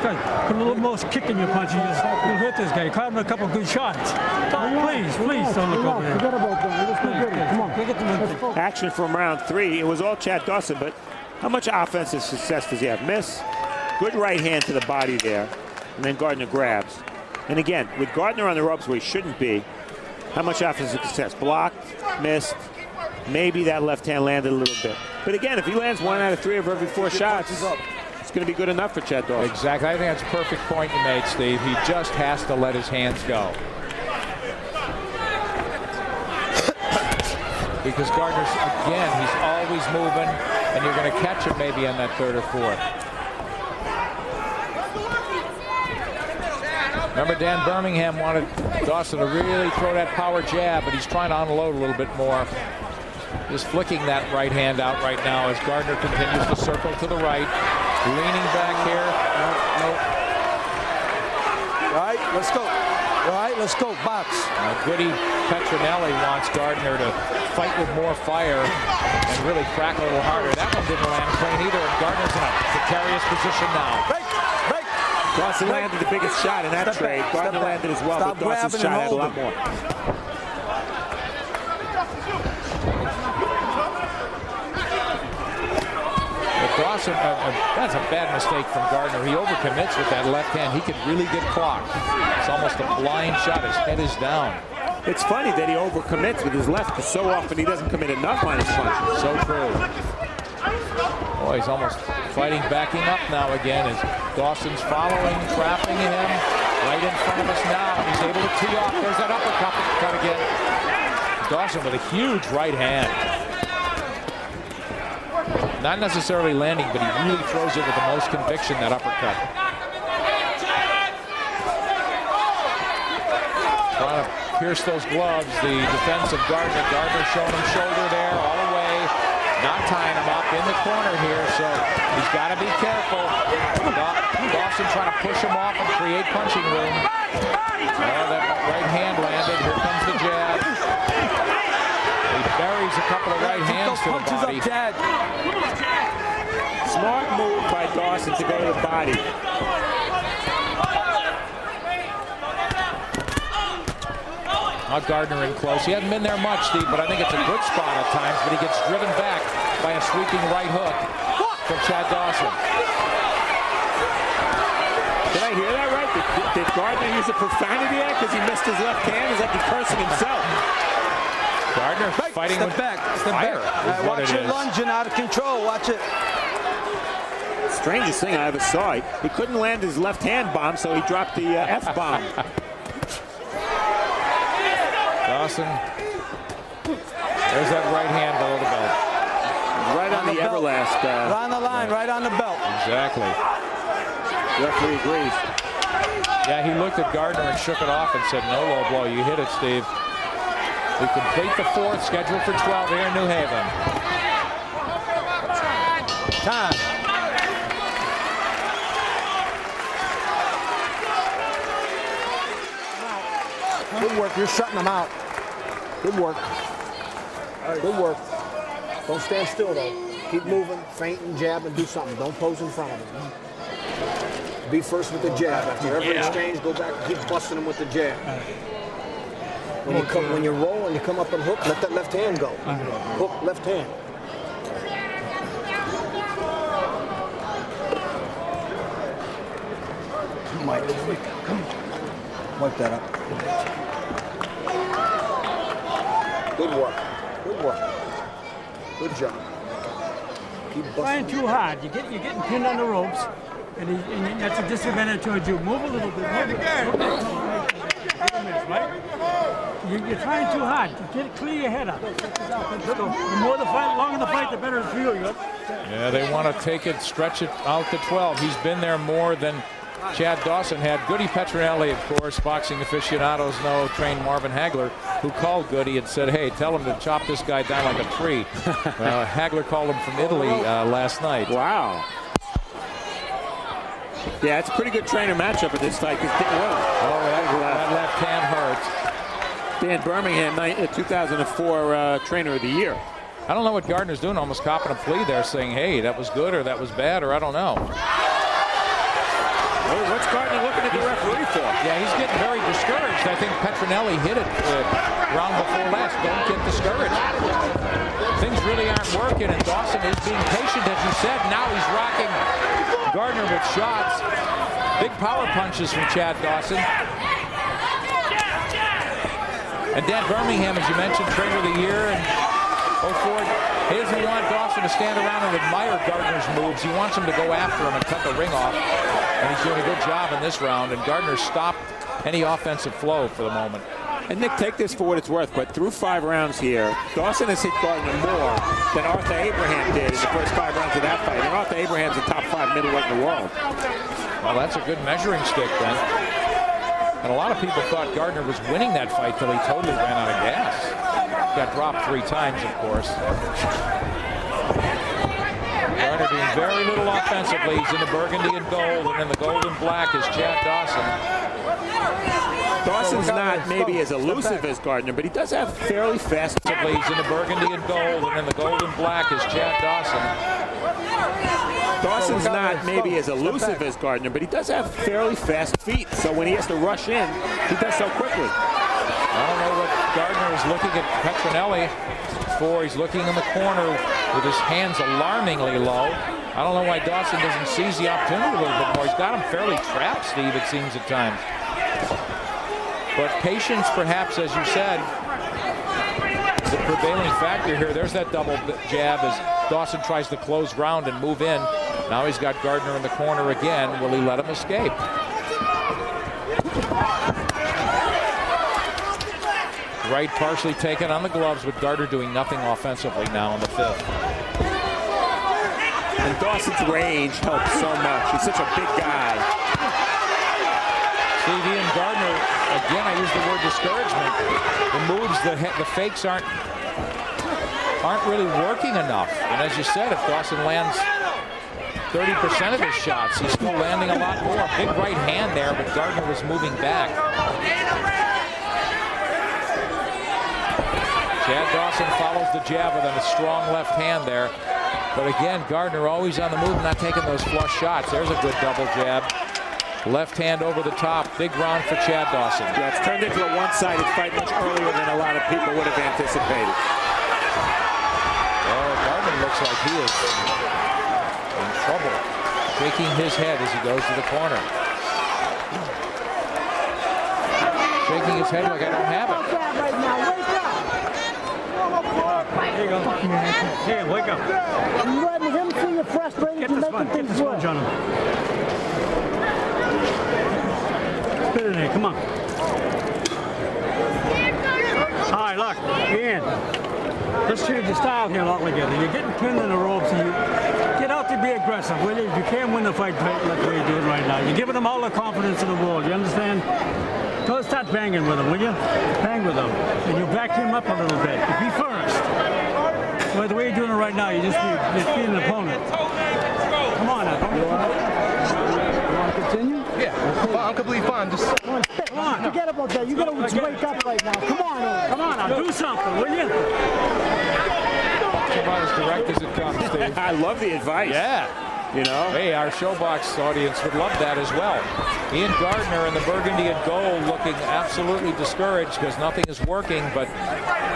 guy. Put a little more kick in your punch. You'll hurt this guy. You caught him a couple good shots. Please, don't look over there. Forget about that. Let's go get it. Come on. Action from round 3. It was all Chad Dawson, but how much offensive success does he have? Miss. Good right hand to the body there. And then Gardner grabs. And again, with Gardner on the ropes where he shouldn't be, how much offensive success? Blocked, missed. Maybe that left hand landed a little bit. But again, if he lands 1 out of 3 of every 4 shots, it's going to be good enough for Chad Dawson. Exactly. I think that's a perfect point you made, Steve. He just has to let his hands go. Because Gardner's, again, he's always moving, and you're going to catch him maybe on that 3rd or 4th. Remember, Dan Birmingham wanted Dawson to really throw that power jab, but he's trying to unload a little bit more. Just flicking that right hand out right now as Gardner continues to circle to the right. Leaning back here. Nope. All right, let's go. All right, let's go. Box. Goody Petronelli wants Gardner to fight with more fire and really crack a little harder. That one didn't land clean either, and Gardner's in a precarious position now. Break. Dawson landed the biggest shot in that trade. Gardner landed as well, but Dawson's shot had a lot more. Dawson, that's a bad mistake from Gardner. He overcommits with that left hand. He could really get clocked. It's almost a blind shot. His head is down. It's funny that he overcommits with his left, because so often he doesn't commit enough on his punches. So true. Boy, he's almost fighting, backing up now again as Dawson's following, trapping him right in front of us now. He's able to tee off. There's that uppercut again. Dawson with a huge right hand. Not necessarily landing, but he really throws it with the most conviction, that uppercut. Trying to pierce those gloves. The defense of Gardner. Gardner showing him shoulder there all the way. Not tying him up in the corner here, so he's got to be careful. Dawson trying to push him off and create punching room. Oh, that right hand landed. Here comes the jab. He buries a couple of right hands to the body. Smart move by Dawson to go to the body. Now Gardner in close. He hasn't been there much, Steve, but I think it's a good spot at times, but he gets driven back by a sweeping right hook from Chad Dawson. Did I hear that right? Did Gardner use a profanity there because he missed his left hand? Is like he's cursing himself. Gardner fighting with back. fire. Watch it lunging out of control. Watch it. Strangest thing I ever saw. He couldn't land his left hand bomb, so he dropped the F-bomb. Dawson. There's that right hand below the belt. Right on the Everlast. Right on the line, right on the belt. Exactly. Referee agrees. Yeah, he looked at Gardner and shook it off and said, no low blow. You hit it, Steve. We complete the 4th, scheduled for 12 here in New Haven. Time. Good work. You're shutting them out. Good work. Good work. Don't stand still, though. Keep moving, feint and jab, and do something. Don't pose in front of them. Be first with the jab. After every exchange, go back and keep busting them with the jab. When you roll and you come up and hook, let that left hand go. Hook left hand. Mike, come on. Wipe that up. Good work. Good work. Good job. Keep Trying too hard. You're getting pinned on the ropes, and that's a disadvantage towards you. Move a little bit. Right? You're trying too hard. Clear your head up. So the more the fight, longer the fight, the better it feels. Yeah, they want to take it, stretch it out to 12. He's been there more than Chad Dawson had. Goody Petronelli, of course, boxing aficionados know, trained Marvin Hagler, who called Goody and said, hey, tell him to chop this guy down like a tree. Hagler called him from Italy last night. Wow. Yeah, it's a pretty good trainer matchup at this fight. That left hand hurts. Dan Birmingham, 2004 Trainer of the Year. I don't know what Gardner's doing, almost copping a plea there, saying, hey, that was good or that was bad, or I don't know. Oh, What's Gardner looking at the referee for? Yeah, he's getting very discouraged. I think Petronelli hit it round before last. Don't get discouraged. Things really aren't working, and Dawson is being patient, as you said. Now he's rocking Gardner with shots. Big power punches from Chad Dawson. And Dan Birmingham, as you mentioned, Trainer of the Year and Ford. He doesn't want Dawson to stand around and admire Gardner's moves. He wants him to go after him and cut the ring off. And he's doing a good job in this round. And Gardner stopped any offensive flow for the moment. And Nick, take this for what it's worth, but through 5 rounds here, Dawson has hit Gardner more than Arthur Abraham did in the first 5 rounds of that fight. And Arthur Abraham's a top 5 middleweight in the world. Well, that's a good measuring stick then. And a lot of people thought Gardner was winning that fight till he totally ran out of gas. Got dropped 3 times, of course. Gardner doing very little offensively. He's in the burgundy and gold, and in the gold and black is Chad Dawson. Dawson's not maybe as elusive as Gardner, but he does have fairly fast. He's in the burgundy and gold, and in the gold and black is Chad Dawson. Dawson's not maybe as elusive as Gardner, but he does have fairly fast feet. So when he has to rush in, he does so quickly. I don't know what Gardner is looking at Petronelli for. He's looking in the corner with his hands alarmingly low. I don't know why Dawson doesn't seize the opportunity a little bit more. He's got him fairly trapped, Steve, it seems at times. But patience, perhaps, as you said, the prevailing factor here. There's that double jab as Dawson tries to close ground and move in. Now he's got Gardner in the corner again. Will he let him escape? Right partially taken on the gloves, with Gardner doing nothing offensively now in the 5th. And Dawson's range helps so much. He's such a big guy. Steve, Ian Gardner, again, I use the word discouragement. The moves, the fakes aren't really working enough. And as you said, if Dawson lands 30% of his shots, he's still landing a lot more. Big right hand there, but Gardner was moving back. Chad Dawson follows the jab with a strong left hand there. But again, Gardner always on the move, not taking those flush shots. There's a good double jab. Left hand over the top. Big round for Chad Dawson. Yeah, it's turned into a one-sided fight much earlier than a lot of people would have anticipated. Well, Gardner looks like he is in trouble. Shaking his head as he goes to the corner. Shaking his head like I don't have it. Here you go. Here, wake up. You letting him see you're frustrated. Get You're the making sponge. Get things the sponge work. on him. Spit in there. Come on. All right, look. Ian. Let's change your style here altogether. You're getting pinned in the ropes, and you get out to be aggressive, will you? You can't win the fight like the way you're doing right now. You're giving them all the confidence in the world. You understand? Go start banging with him, will you? Bang with him. And you back him up a little bit. You be first. Well, the way you're doing it right now, you're being an opponent. Come on now. You want to continue? Yeah, well, I'm completely fine. Just Come on. Forget about that. You gotta wake up right now. Come on, Ian. Come on now. Do something, will you? It's about as direct as it comes, Steve. I love the advice. Yeah. You know? Hey, our Shobox audience would love that as well. Ian Gardner in the burgundy and gold looking absolutely discouraged because nothing is working, but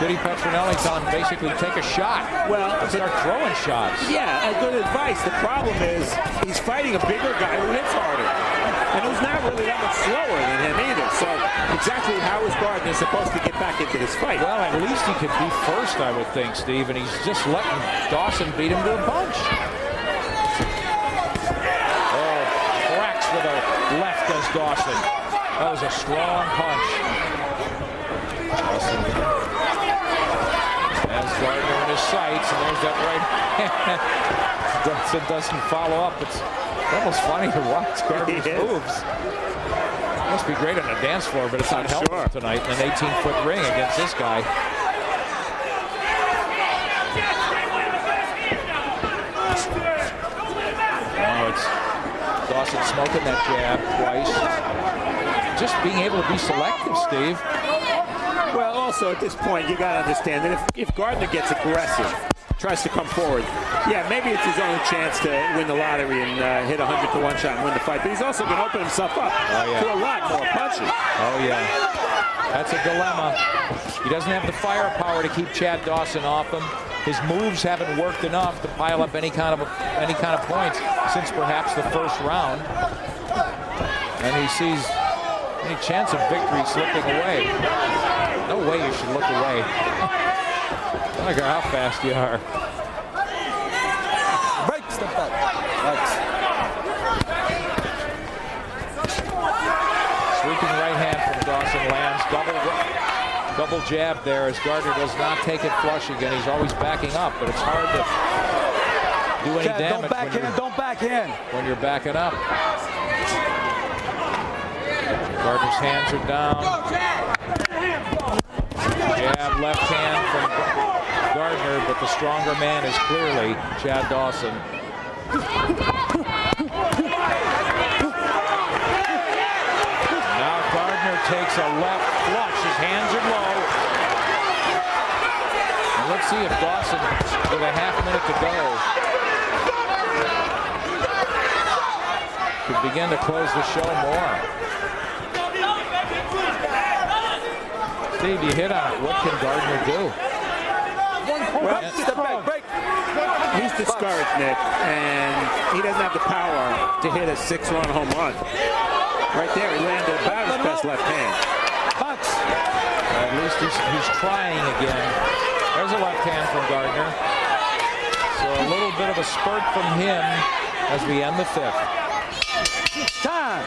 Goody Petronelli telling him basically take a shot. Well, and start throwing shots. Yeah, good advice. The problem is he's fighting a bigger guy who hits harder. And who's not really that much slower than him either. So exactly how is Gardner supposed to get back into this fight? Well, at least he could be first, I would think, Steve, and he's just letting Dawson beat him to a punch. Oh, cracks with a left as Dawson. That was a strong punch. Dawson has Gardner in his sights, and there's that right hand. Dawson doesn't follow up. It's almost funny to watch Gardner's moves. Must be great on the dance floor, but it's not helpful tonight in an 18-foot ring against this guy. Oh, it's Dawson smoking that jab twice. Just being able to be selective, Steve. Well, also at this point, you got to understand that if Gardner gets aggressive, tries to come forward. Yeah, maybe it's his only chance to win the lottery and hit a 100-to-1 shot and win the fight. But he's also going to open himself up to a lot more punches. Oh, yeah. That's a dilemma. He doesn't have the firepower to keep Chad Dawson off him. His moves haven't worked enough to pile up any kind of points since perhaps the first round. And he sees any chance of victory slipping away. No way you should look away. I don't care how fast you are. Break, step back. Sweeping right hand from Dawson lands. Double jab there as Gardner does not take it flush again. He's always backing up, but it's hard to do any damage Don't back in. when you're backing up. Gardner's hands are down. Jab, left hand from Gardner, but the stronger man is clearly Chad Dawson. Now Gardner takes a left flush. His hands are low. And let's see if Dawson, with a half minute to go, could begin to close the show more. Steve, you hit on it. What can Gardner do? Well, he's discouraged, Nick, and he doesn't have the power to hit a 6-run home run. Right there, he landed about his best left hand. At least he's trying again. There's a left hand from Gardner. So a little bit of a spurt from him as we end the fifth. Time.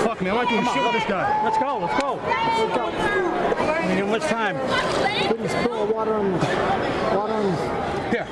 Fuck me, I want you to shoot with this guy. Let's go. Let's go. Give him much time. Put a spill of water on. Here.